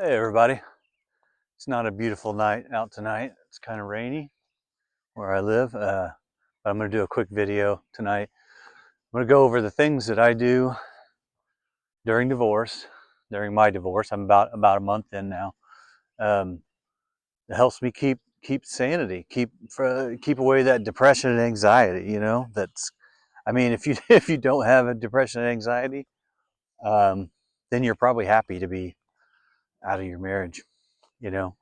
Hey everybody, it's not a beautiful night out tonight. It's kind of rainy where I live, but I'm going to do a quick video tonight. I'm going to go over the things that I do during divorce, during my divorce. I'm about a month in now. Um, it helps me keep sanity, keep away that depression and anxiety. I mean, if you if you don't have a depression and anxiety, um, then you're probably happy to be out of your marriage. You know.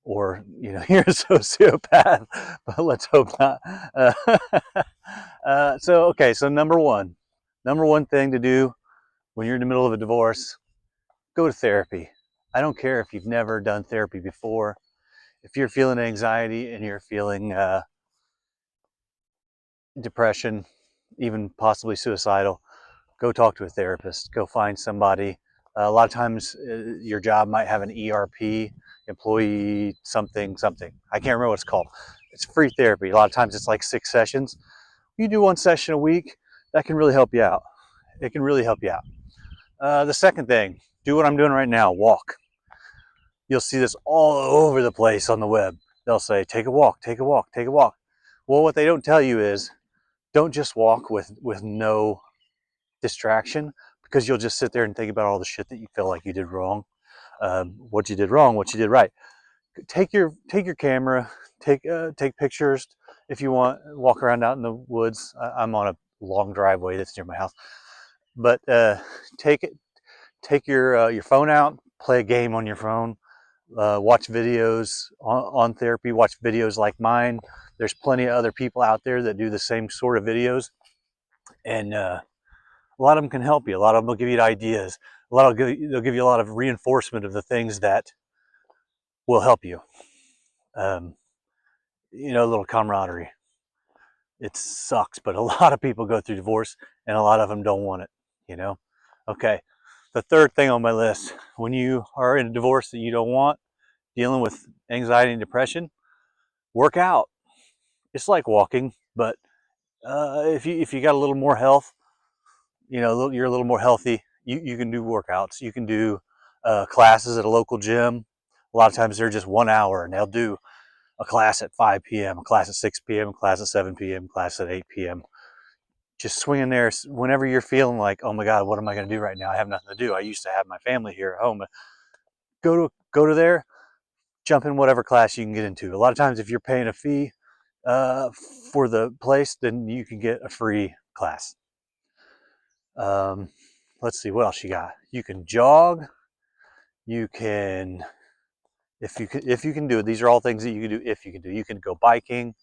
Or you're a sociopath, but let's hope not. So number one thing to do when you're in the middle of a divorce, go to therapy. I don't care if you've never done therapy before. If you're feeling anxiety and you're feeling depression, even possibly suicidal, go talk to a therapist. Go find somebody. A lot of times, your job might have an ERP, employee something something. I can't remember what it's called. It's free therapy. A lot of times, it's like 6 sessions. You do one session a week. That can really help you out. It can really help you out. The second thing, do what I'm doing right now. Walk. You'll see this all over the place on the web. They'll say, take a walk, take a walk, take a walk. Well, what they don't tell you is, don't just walk with no distraction, because you'll just sit there and think about all the shit that you feel like you did wrong, what you did wrong, what you did right. Take your camera, take pictures if you want. Walk around out in the woods. I'm on a long driveway that's near my house, but take it. Take your phone out. Play a game on your phone. Watch videos on therapy. Watch videos like mine. There's plenty of other people out there that do the same sort of videos, and a lot of them can help you. A lot of them will give you ideas. They'll give you a lot of reinforcement of the things that will help you. Um, a little camaraderie. It sucks, but a lot of people go through divorce, and a lot of them don't want it. You know. Okay. The third thing on my list: when you are in a divorce that you don't want, dealing with anxiety and depression, work out. It's like walking, but if you got a little more health, you're a little more healthy. You can do workouts. You can do classes at a local gym. A lot of times they're just 1 hour, and they'll do a class at 5 p.m., a class at 6 p.m., a class at 7 p.m., a class at 8 p.m. Just swing in there whenever you're feeling like, oh my God, what am I going to do right now? I have nothing to do. I used to have my family here at home. Go to there, jump in whatever class you can get into. A lot of times, if you're paying a fee uh, for the place, then you can get a free class. Um, let's see what else you got. You can jog. You can, if you can do it. These are all things that you can do. If you can do, you can go biking.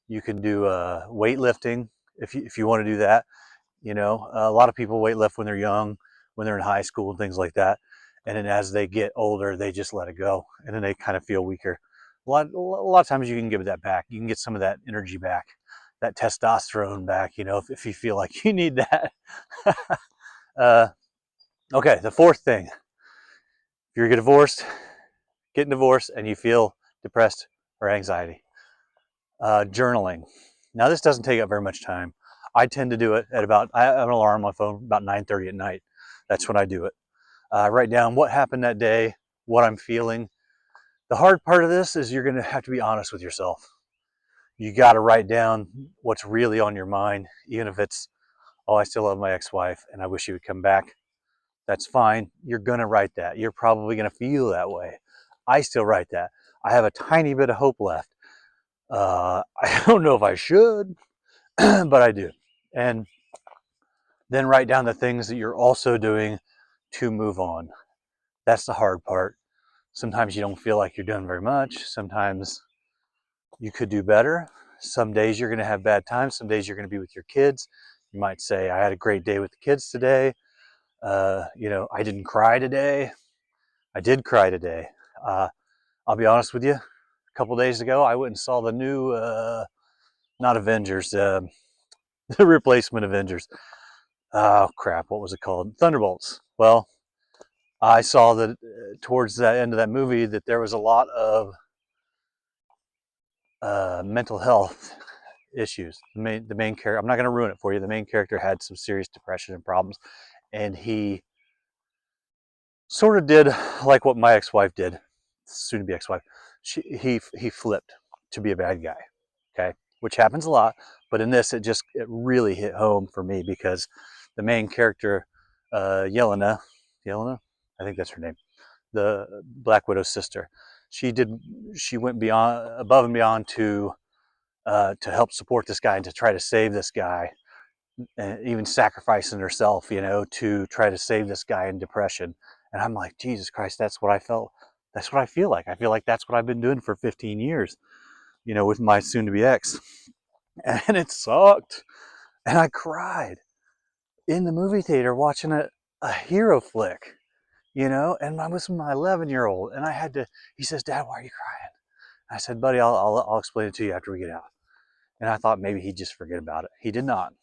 You can do weightlifting if you want to do that. A lot of people weightlift when they're young, when they're in high school and things like that. And then as they get older, they just let it go, and then they kind of feel weaker. A lot of times you can give that back. You can get some of that energy back, that testosterone back. If you feel like you need that. uh, okay, the fourth thing: if you're getting divorced, and you feel depressed or anxiety, journaling. Now, this doesn't take up very much time. I tend to do it at I have an alarm on my phone about 9:30 at night. That's when I do it. Write down what happened that day, what I'm feeling. The hard part of this is you're going to have to be honest with yourself. You got to write down what's really on your mind, even if it's, oh, I still love my ex-wife and I wish she would come back. That's fine. You're going to write that. You're probably going to feel that way. I still write that. I have a tiny bit of hope left. I don't know if I should, but I do. And then write down the things that you're also doing to move on. That's the hard part. Sometimes you don't feel like you're doing very much. Sometimes you could do better. Some days you're going to have bad times. Some days you're going to be with your kids. You might say, I had a great day with the kids today. I didn't cry today. I did cry today. I'll be honest with you. A couple days ago, I went and saw the new, not Avengers, the replacement Avengers. Oh, crap. What was it called? Thunderbolts. Well, I saw that towards the end of that movie that there was a lot of mental health issues. The main character, I'm not going to ruin it for you. The main character had some serious depression and problems, and he sort of did like what my ex-wife did, soon to be ex-wife. He flipped to be a bad guy, okay, which happens a lot, but in this it really hit home for me because the main character, Yelena, I think that's her name, the Black Widow's sister. She did she went beyond above and beyond to help support this guy and to try to save this guy, and even sacrificing herself, to try to save this guy in depression. And I'm like, Jesus Christ, that's what I felt. That's what I feel like. I feel like that's what I've been doing for 15 years, with my soon to be ex. And it sucked. And I cried in the movie theater watching a hero flick, and I was with my 11-year-old, and he says, Dad, why are you crying? I said, buddy, I'll explain it to you after we get out. And I thought maybe he'd just forget about it. He did not.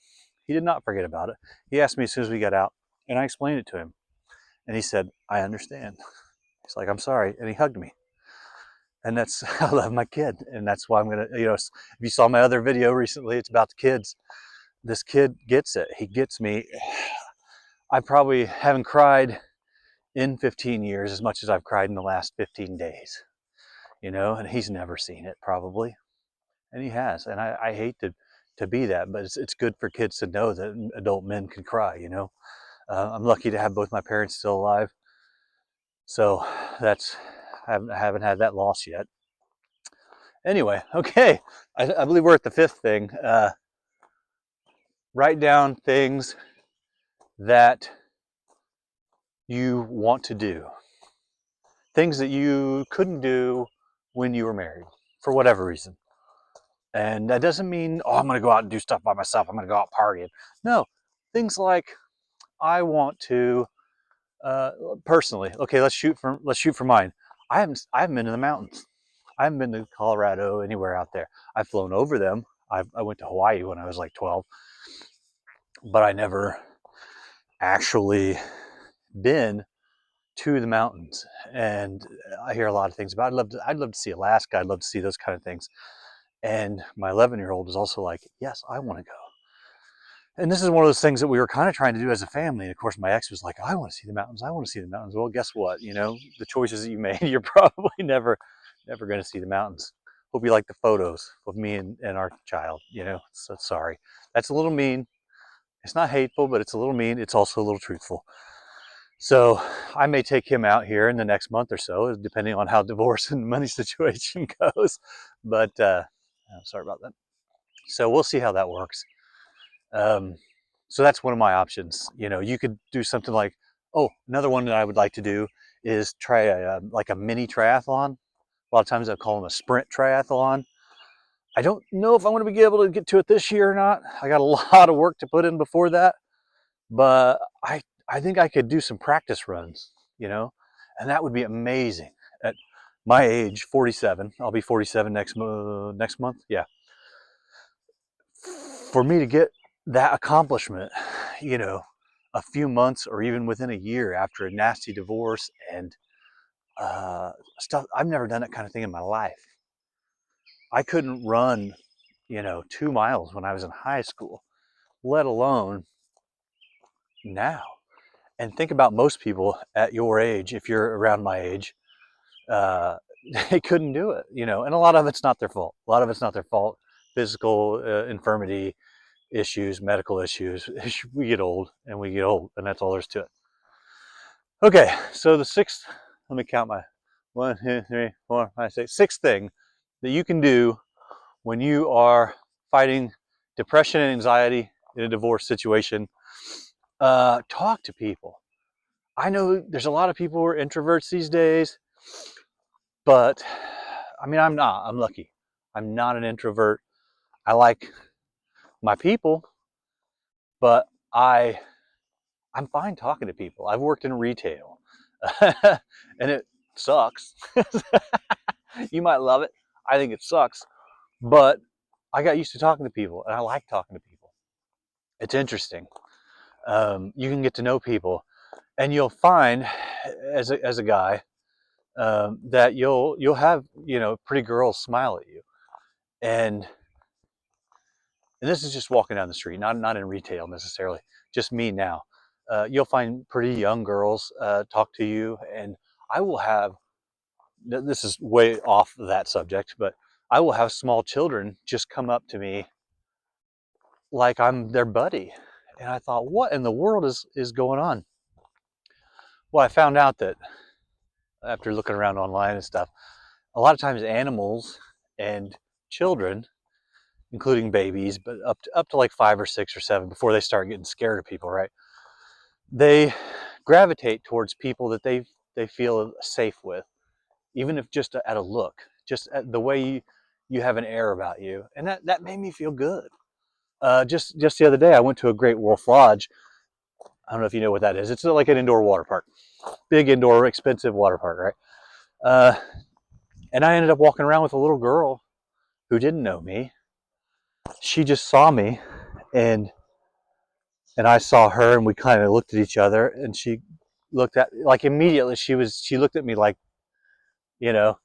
He did not forget about it. He asked me as soon as we got out, and I explained it to him. And he said, I understand. He's like, I'm sorry. And he hugged me. And that's, I love my kid. And that's why I'm going to, if you saw my other video recently, it's about the kids. This kid gets it. He gets me. I probably haven't cried in 15 years as much as I've cried in the last 15 days, and he's never seen it probably. And he has. And I hate to be that, but it's good for kids to know that adult men can cry, I'm lucky to have both my parents still alive. So I haven't had that loss yet. Anyway, okay. I believe we're at the fifth thing. Write down things that you want to do. Things that you couldn't do when you were married, for whatever reason. And that doesn't mean, I'm going to go out and do stuff by myself. I'm going to go out partying. No, things like I want to, personally. Okay, let's shoot for mine. I haven't been to the mountains. I haven't been to Colorado, anywhere out there. I've flown over them. I went to Hawaii when I was like 12, but I never actually been to the mountains. And I hear a lot of things about it. I'd love to see Alaska. I'd love to see those kind of things. And my 11-year-old is also like, yes, I want to go. And this is one of those things that we were kind of trying to do as a family. And of course, my ex was like, I want to see the mountains. I want to see the mountains. Well, guess what? The choices that you made, you're probably never going to see the mountains. Hope you like the photos of me and our child, So sorry. That's a little mean. It's not hateful, but it's a little mean. It's also a little truthful. So I may take him out here in the next month or so, depending on how divorce and money situation goes. But sorry about that. So we'll see how that works. So that's one of my options. You could do something like, another one that I would like to do is try like a mini triathlon. A lot of times I call them a sprint triathlon. I don't know if I'm going to be able to get to it this year or not. I got a lot of work to put in before that, but I think I could do some practice runs, and that would be amazing. At my age, 47, I'll be 47 next month. Yeah. For me to get that accomplishment, a few months or even within a year after a nasty divorce and stuff, I've never done that kind of thing in my life. I couldn't run, 2 miles when I was in high school, let alone now. And think about most people at your age, if you're around my age, uh, they couldn't do it, and a lot of it's not their fault. A lot of it's not their fault. Physical infirmity, issues, medical issues. We get old, and that's all there's to it. Okay, so the sixth, let me count my 1, 2, 3, 4, 5, 6, sixth thing that you can do when you are fighting depression and anxiety in a divorce situation. Talk to people. I know there's a lot of people who are introverts these days, but I'm not. I'm lucky. I'm not an introvert. I like my people, but I'm fine talking to people. I've worked in retail, and it sucks. You might love it. I think it sucks, but I got used to talking to people, and I like talking to people. It's interesting. You can get to know people, and you'll find, as a guy, that you'll have pretty girls smile at you, and this is just walking down the street, not in retail necessarily. Just me now. you'll find pretty young girls talk to you, and I will have, this is way off that subject, but I will have small children just come up to me like I'm their buddy. And I thought, what in the world is going on? Well, I found out that after looking around online and stuff, a lot of times animals and children, including babies, but up to like 5 or 6 or 7 before they start getting scared of people, right? They gravitate towards people that they feel safe with, even if just at a look, just at the way you have an air about you, and that made me feel good. Just the other day, I went to a Great Wolf Lodge. I don't know if you know what that is. It's like an indoor water park, big indoor, expensive water park, right? And I ended up walking around with a little girl who didn't know me. She just saw me, and I saw her, and we kind of looked at each other, and she looked at, like, immediately she looked at me like, you know,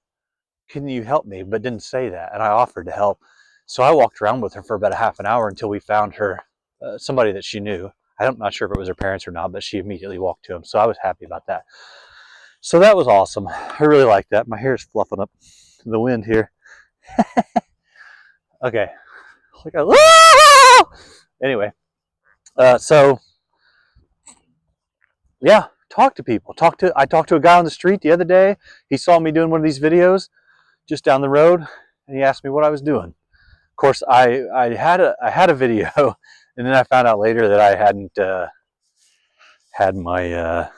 can you help me? But didn't say that, and I offered to help. So I walked around with her for about a half an hour until we found her somebody that she knew. I'm not sure if it was her parents or not, but she immediately walked to him. So I was happy about that. So that was awesome. I really like that. My hair is fluffing up in the wind here. Okay. Anyway, so yeah, talk to people. I talked to a guy on the street the other day. He saw me doing one of these videos just down the road, and he asked me what I was doing. Of course, I had a video, and then I found out later that I hadn't had my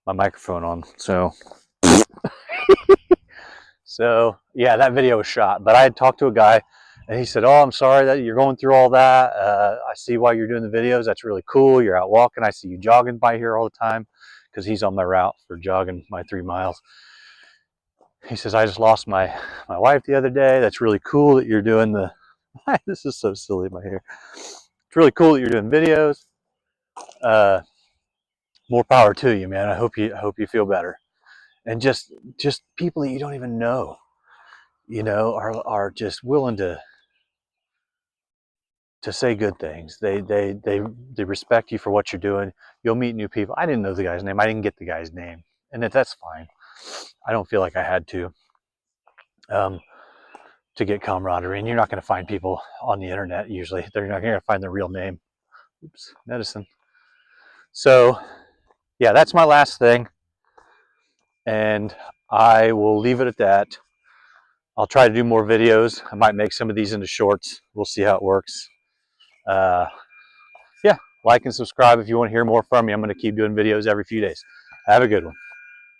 my microphone on. So yeah, that video was shot. But I had talked to a guy, and he said, "Oh, I'm sorry that you're going through all that. I see why you're doing the videos. That's really cool. You're out walking. I see you jogging by here all the time," because he's on my route for jogging my 3 miles. He says, "I just lost my wife the other day. That's really cool that you're doing the." This is so silly, my hair. It's really cool that you're doing videos. More power to you, man. I hope you feel better. And just people that you don't even know, are just willing to say good things. They respect you for what you're doing. You'll meet new people. I didn't know the guy's name. I didn't get the guy's name, and that's fine. I don't feel like I had um, to get camaraderie. And you're not going to find people on the internet usually. They're not going to find their real name. Oops, medicine. So yeah, that's my last thing, and I will leave it at that. I'll try to do more videos. I might make some of these into shorts. We'll see how it works. Yeah, like and subscribe if you want to hear more from me. I'm going to keep doing videos every few days. Have a good one.